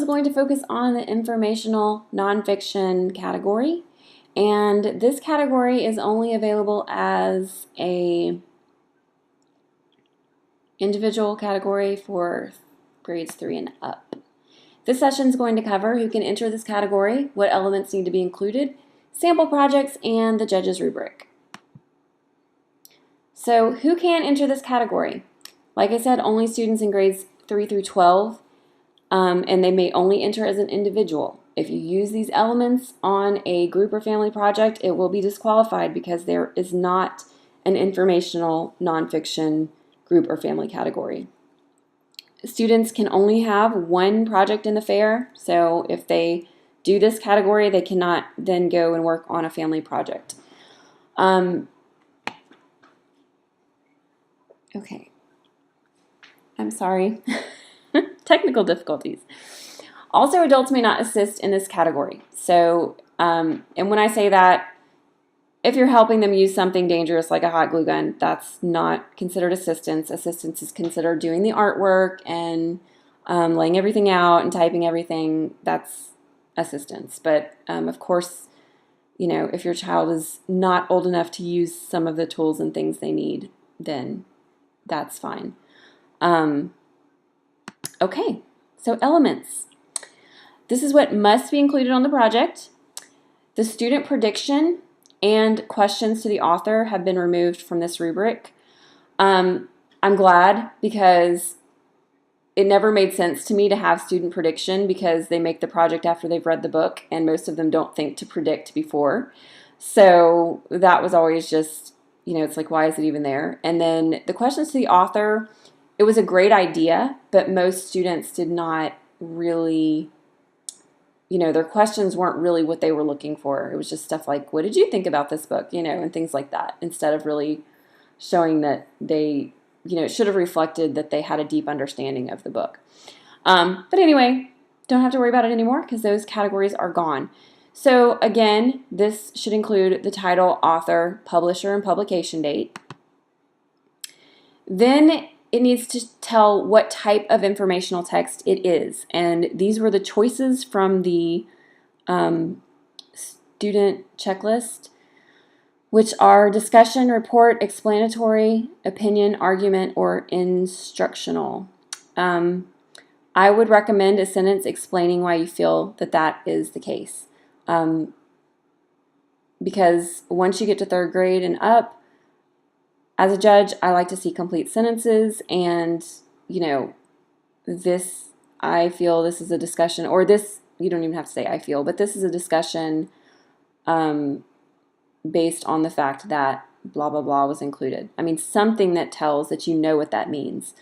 going to focus on the informational nonfiction category, and this category is only available as a individual category for grades 3 and up. This session is going to cover who can enter this category, what elements need to be included, sample projects, and the judge's rubric. So who can enter this category? Like I said, only students in grades 3 through 12, and they may only enter as an individual. If you use these elements on a group or family project, it will be disqualified because there is not an informational nonfiction group or family category. Students can only have one project in the fair, so if they do this category, they cannot then go and work on a family project. Okay, I'm sorry. Technical difficulties. Also, adults may not assist in this category. So, and when I say that, if you're helping them use something dangerous like a hot glue gun, that's not considered assistance. Assistance is considered doing the artwork and laying everything out and typing everything. That's assistance. But of course, you know, if your child is not old enough to use some of the tools and things they need, then that's fine. Okay, so elements. This is what must be included on the project. The student prediction and questions to the author have been removed from this rubric. I'm glad, because it never made sense to me to have student prediction, because they make the project after they've read the book and most of them don't think to predict before. So that was always just, you know, it's like, why is it even there? And then the questions to the author, it was a great idea, but most students did not really, you know, their questions weren't really what they were looking for. It was just stuff like, what did you think about this book? You know, and things like that, instead of really showing that they, you know, it should have reflected that they had a deep understanding of the book. But anyway, don't have to worry about it anymore because those categories are gone. So again, this should include the title, author, publisher, and publication date. Then it needs to tell what type of informational text it is. And these were the choices from the student checklist, which are discussion, report, explanatory, opinion, argument, or instructional. I would recommend a sentence explaining why you feel that that is the case. Because once you get to 3rd grade and up, as a judge, I like to see complete sentences, and, you know, this, I feel this is a discussion, or this, you don't even have to say I feel, but this is a discussion based on the fact that blah, blah, blah was included. I mean, something that tells that you know what that means,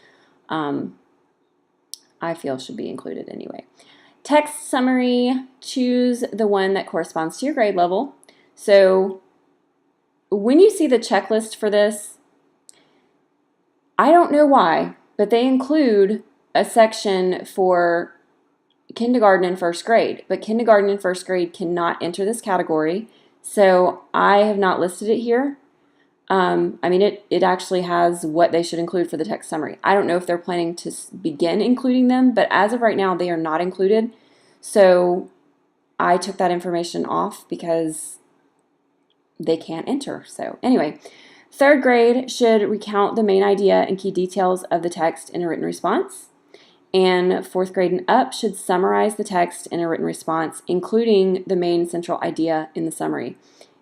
I feel should be included anyway. Text summary, choose the one that corresponds to your grade level. So when you see the checklist for this, I don't know why, but they include a section for kindergarten and 1st grade, but kindergarten and 1st grade cannot enter this category, so I have not listed it here. I mean, it actually has what they should include for the text summary. I don't know if they're planning to begin including them, but as of right now, they are not included, so I took that information off because they can't enter. So anyway, 3rd grade should recount the main idea and key details of the text in a written response. And 4th grade and up should summarize the text in a written response, including the main central idea in the summary.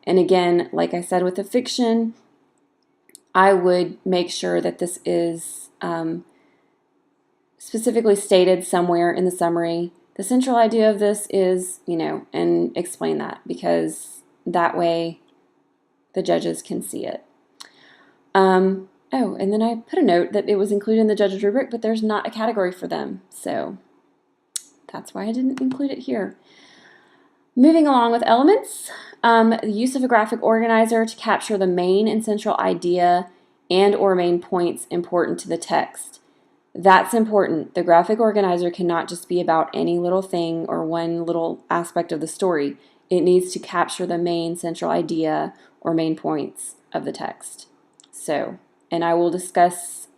And again, like I said with the fiction, I would make sure that this is specifically stated somewhere in the summary. The central idea of this is, you know, and explain that, because that way the judges can see it. Oh, and then I put a note that it was included in the judge's rubric, but there's not a category for them, so that's why I didn't include it here. Moving along with elements, the use of a graphic organizer to capture the main and central idea and or main points important to the text. That's important. The graphic organizer cannot just be about any little thing or one little aspect of the story. It needs to capture the main central idea or main points of the text. So, and I will discuss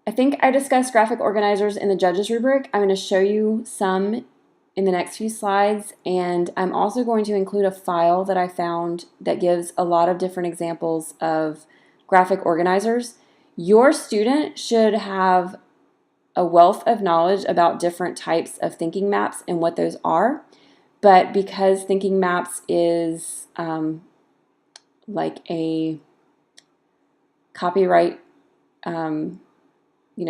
I think I discussed graphic organizers in the judges rubric. I'm going to show you some in the next few slides, and I'm also going to include a file that I found that gives a lot of different examples of graphic organizers. Your student should have a wealth of knowledge about different types of thinking maps and what those are, but because thinking maps is like a copyright,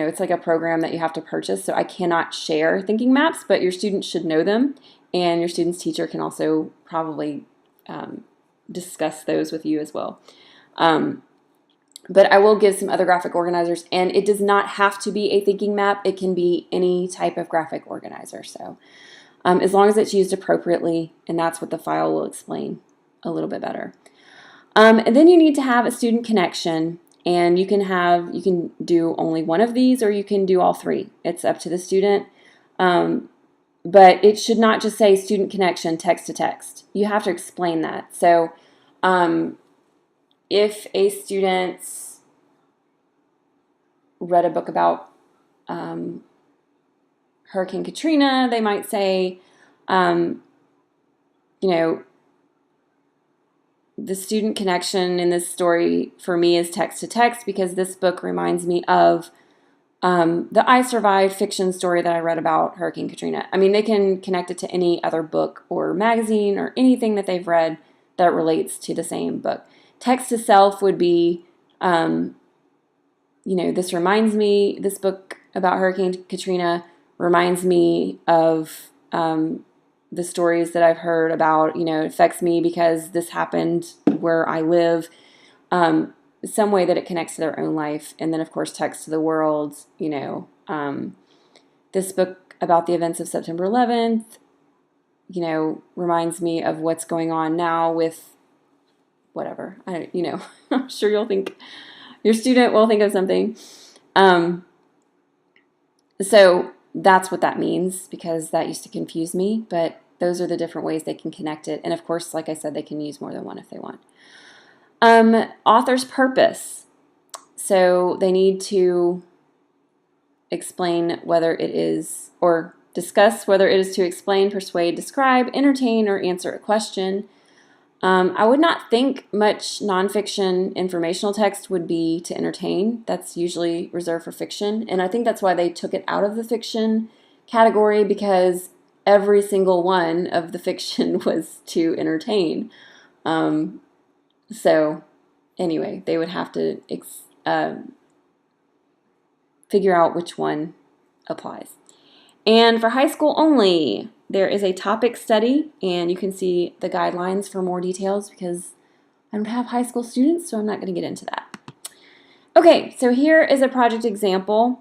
it's like a program that you have to purchase, so I cannot share thinking maps, but your students should know them, and your student's teacher can also probably discuss those with you as well. But I will give some other graphic organizers, and it does not have to be a thinking map. It can be any type of graphic organizer, so as long as it's used appropriately, and that's what the file will explain a little bit better. And then you need to have a student connection, and you can do only one of these, or you can do all three. It's up to the student. But it should not just say student connection text to text. You have to explain that. So if a student read a book about Hurricane Katrina, they might say, the student connection in this story for me is text to text because this book reminds me of the I Survived fiction story that I read about Hurricane Katrina. I mean, they can connect it to any other book or magazine or anything that they've read that relates to the same book. Text to self would be, this book about Hurricane Katrina reminds me of the stories that I've heard about, it affects me because this happened where I live, some way that it connects to their own life. And then, of course, text to the world, this book about the events of September 11th, reminds me of what's going on now with whatever. I'm sure your student will think of something. So that's what that means, because that used to confuse me, but those are the different ways they can connect it. And of course, like I said, they can use more than one if they want. Author's purpose. So they need to explain whether it is, or discuss whether it is to explain, persuade, describe, entertain, or answer a question. I would not think much nonfiction informational text would be to entertain. That's usually reserved for fiction. And I think that's why they took it out of the fiction category, because every single one of the fiction was to entertain. So anyway, they would have to figure out which one applies. And for high school only, there is a topic study, and you can see the guidelines for more details because I don't have high school students, so I'm not going to get into that. Okay, so here is a project example.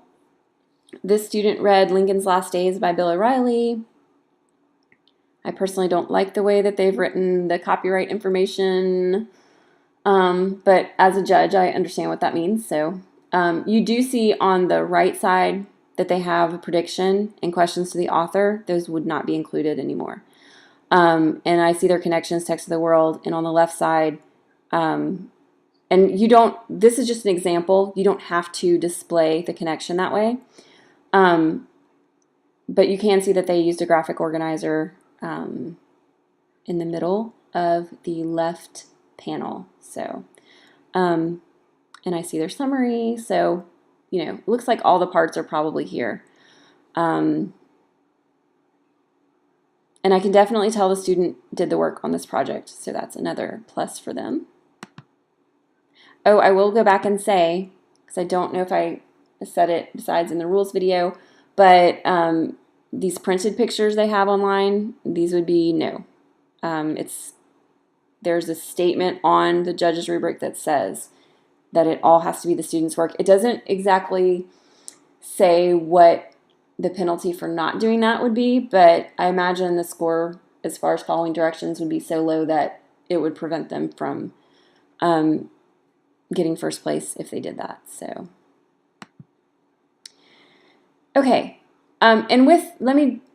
This student read Lincoln's Last Days by Bill O'Reilly. I personally don't like the way that they've written the copyright information, but as a judge, I understand what that means. So you do see on the right side that they have a prediction and questions to the author. Those would not be included anymore. And I see their connections, text of the world, and on the left side, and this is just an example. You don't have to display the connection that way. But you can see that they used a graphic organizer in the middle of the left panel. So, and I see their summary. So, it looks like all the parts are probably here. And I can definitely tell the student did the work on this project, so that's another plus for them. Oh, I will go back and say, because I don't know if I said it besides in the rules video, but these printed pictures they have online, these would be no. There's a statement on the judge's rubric that says that it all has to be the student's work. It doesn't exactly say what the penalty for not doing that would be, but I imagine the score as far as following directions would be so low that it would prevent them from getting first place if they did that. So, okay. And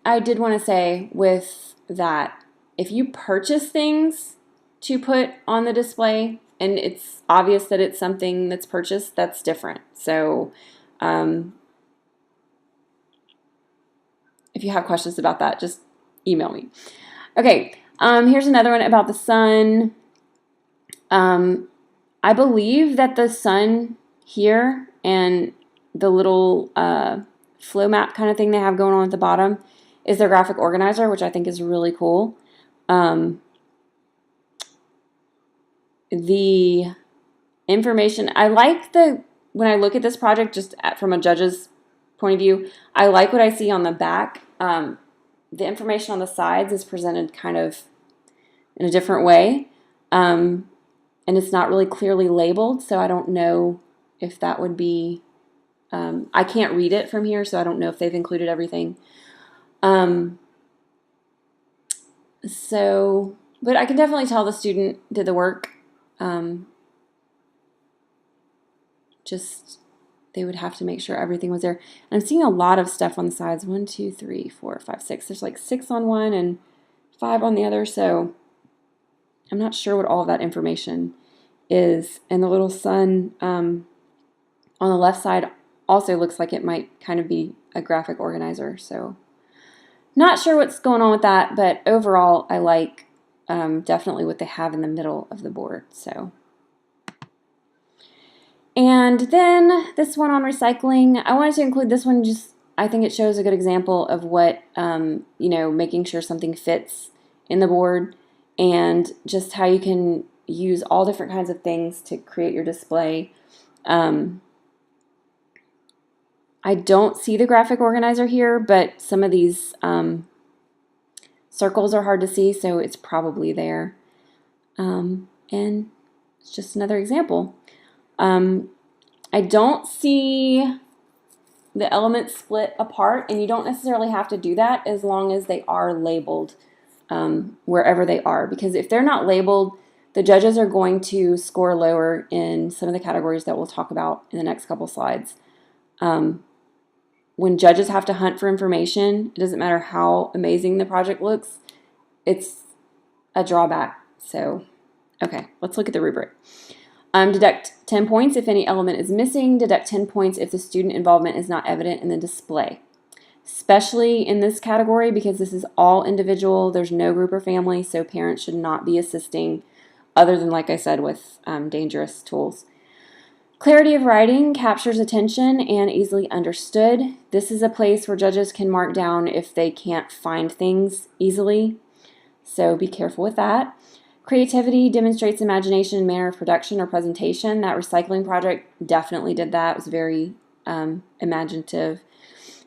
I did want to say with that, if you purchase things to put on the display, and it's obvious that it's something that's purchased, that's different. So If you have questions about that, just email me. Okay, here's another one about the sun. I believe that the sun here and the little flow map kind of thing they have going on at the bottom is their graphic organizer, which I think is really cool. The information, I like when I look at this project just from a judge's point of view, I like what I see on the back. The information on the sides is presented kind of in a different way. And it's not really clearly labeled, so I don't know if that would be, I can't read it from here, so I don't know if they've included everything. But I can definitely tell the student did the work. Just, they would have to make sure everything was there. And I'm seeing a lot of stuff on the sides. 1, 2, 3, 4, 5, 6. There's like 6 on one and 5 on the other, so I'm not sure what all of that information is. And the little sun on the left side also looks like it might kind of be a graphic organizer. So not sure what's going on with that, but overall I like definitely what they have in the middle of the board. So, and then this one on recycling, I wanted to include this one just, I think it shows a good example of what, making sure something fits in the board and just how you can use all different kinds of things to create your display. I don't see the graphic organizer here, but some of these circles are hard to see, so it's probably there. And it's just another example. I don't see the elements split apart, and you don't necessarily have to do that as long as they are labeled wherever they are, because if they're not labeled, the judges are going to score lower in some of the categories that we'll talk about in the next couple slides. When judges have to hunt for information, it doesn't matter how amazing the project looks, it's a drawback. So, okay, let's look at the rubric. Deduct 10 points if any element is missing. Deduct 10 points if the student involvement is not evident in the display. Especially in this category because this is all individual. There's no group or family, so parents should not be assisting other than, like I said, with dangerous tools. Clarity of writing captures attention and easily understood. This is a place where judges can mark down if they can't find things easily, so be careful with that. Creativity demonstrates imagination in manner of production or presentation. That recycling project definitely did that. It was very imaginative.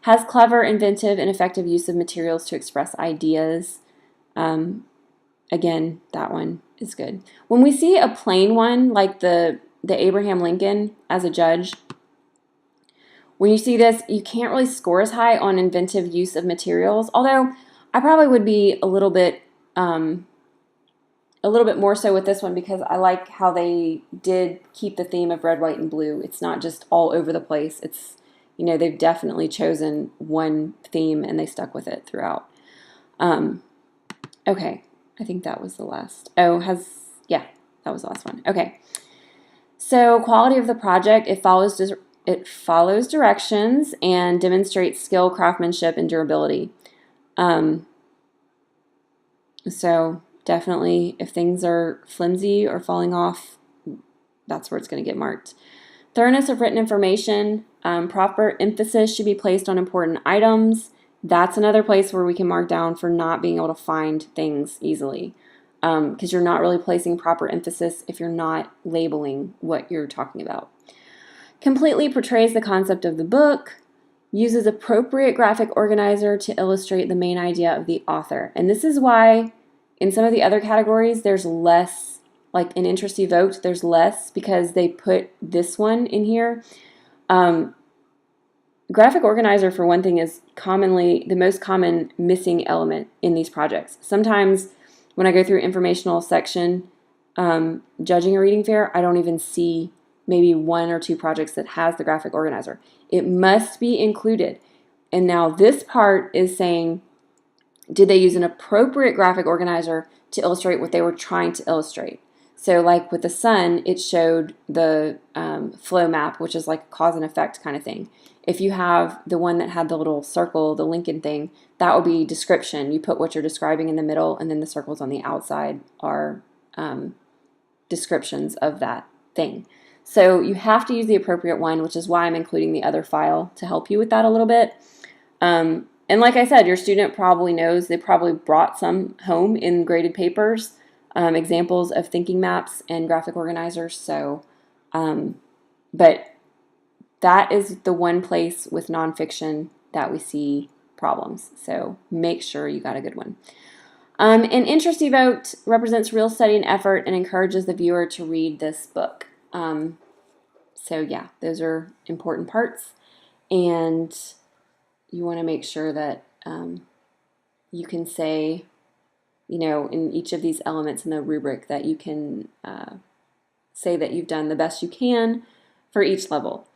Has clever, inventive, and effective use of materials to express ideas. Again, that one is good. When we see a plain one, like the Abraham Lincoln as a judge, when you see this, you can't really score as high on inventive use of materials, although I probably would be a little bit more so with this one because I like how they did keep the theme of red, white, and blue. It's not just all over the place. It's, they've definitely chosen one theme and they stuck with it throughout. Okay, I think that was the last. Yeah, that was the last one. Okay. So quality of the project, it follows directions and demonstrates skill, craftsmanship, and durability. So definitely, if things are flimsy or falling off, that's where it's going to get marked. Thoroughness of written information, proper emphasis should be placed on important items. That's another place where we can mark down for not being able to find things easily. Because you're not really placing proper emphasis if you're not labeling what you're talking about. Completely portrays the concept of the book, uses appropriate graphic organizer to illustrate the main idea of the author. And this is why in some of the other categories there's less, like in interest evoked, there's less because they put this one in here. Graphic organizer, for one thing, is commonly the most common missing element in these projects. Sometimes when I go through informational section, judging a reading fair, I don't even see maybe 1 or 2 projects that has the graphic organizer. It must be included. And now this part is saying, did they use an appropriate graphic organizer to illustrate what they were trying to illustrate? So like with the sun, it showed the flow map, which is like cause and effect kind of thing. If you have the one that had the little circle, the Lincoln thing, that will be description. You put what you're describing in the middle, and then the circles on the outside are descriptions of that thing. So you have to use the appropriate one, which is why I'm including the other file to help you with that a little bit. And like I said, your student probably knows, they probably brought some home in graded papers, examples of thinking maps and graphic organizers. So, but that is the one place with nonfiction that we see problems. So make sure you got a good one. An interest evoked represents real study and effort and encourages the viewer to read this book. So yeah, those are important parts, and you want to make sure that you can say, you know, in each of these elements in the rubric that you can say that you've done the best you can for each level.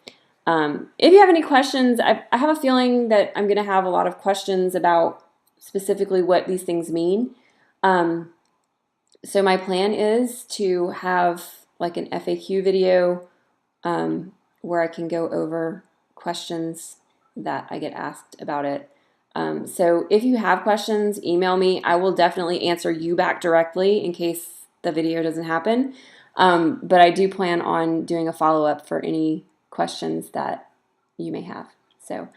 If you have any questions, I have a feeling that I'm going to have a lot of questions about specifically what these things mean. So my plan is to have like an FAQ video where I can go over questions that I get asked about it. So if you have questions, email me. I will definitely answer you back directly in case the video doesn't happen. But I do plan on doing a follow-up for any questions that you may have. So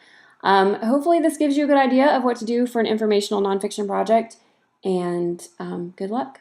hopefully this gives you a good idea of what to do for an informational nonfiction project, and good luck.